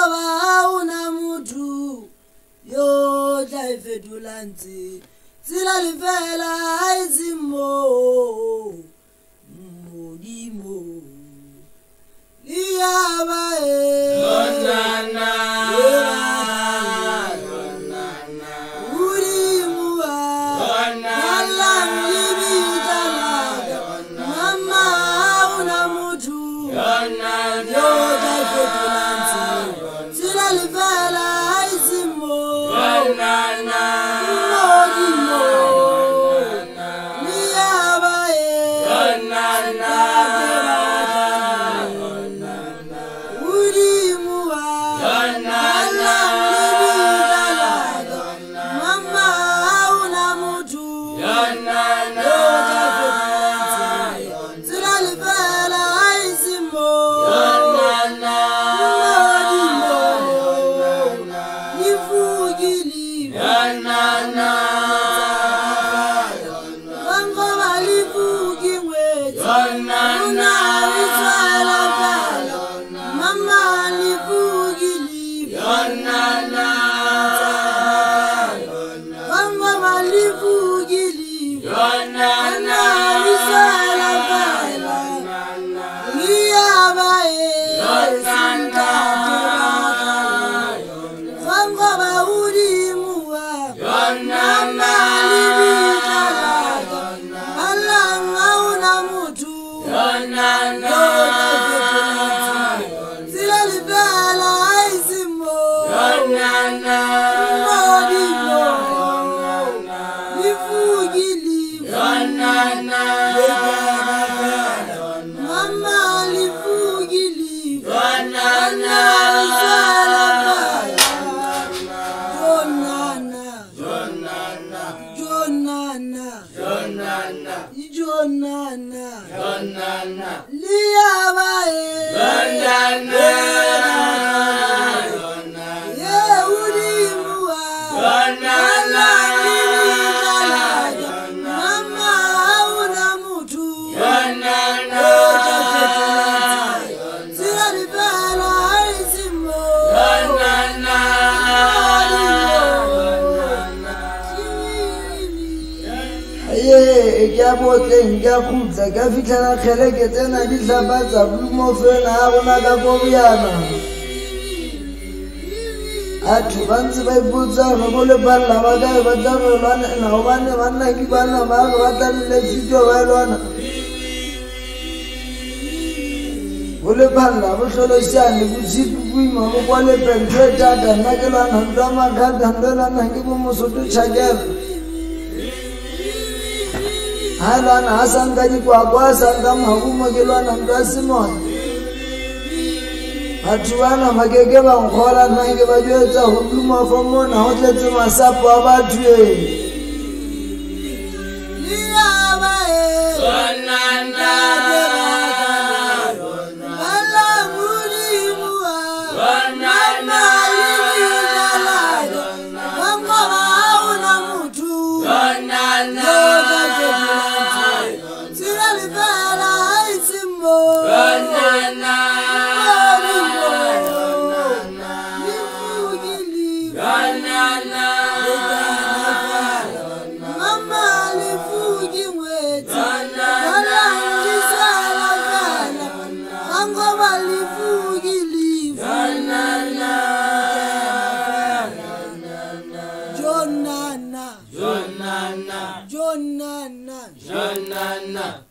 Vangoba una mutu yo dai fedulanti sila livela izimo modimo liaba Yonana urimuwa alam libitala mama una mutu yo dai fedulanti sila livela izimo modimo liaba urimuwa mama una mutu sila livela izimo Botleng ka khutla ka fitlhela kgeleke tsena di tlhapatsa blumo fela a gona ka kobiana atho ba ntse ba ipotsa go go lepalla ba kae ba tla go lwanela gobane banna ke bana ba go ba tlamile thuto ba lwana go lepalla go tlholosiane botshipi boima bo kwa lepentho e tata nna ke lwana ntwa makhata ntwe lwana ke bo mosoto tšhakela Lwana hasanka dikwakwa hasanka mahumo ke lwana ntwa semoya batho bana makeke ba nkgola nna ke ba jwetsa go duma fo mona go tletse masapo a batho Jonana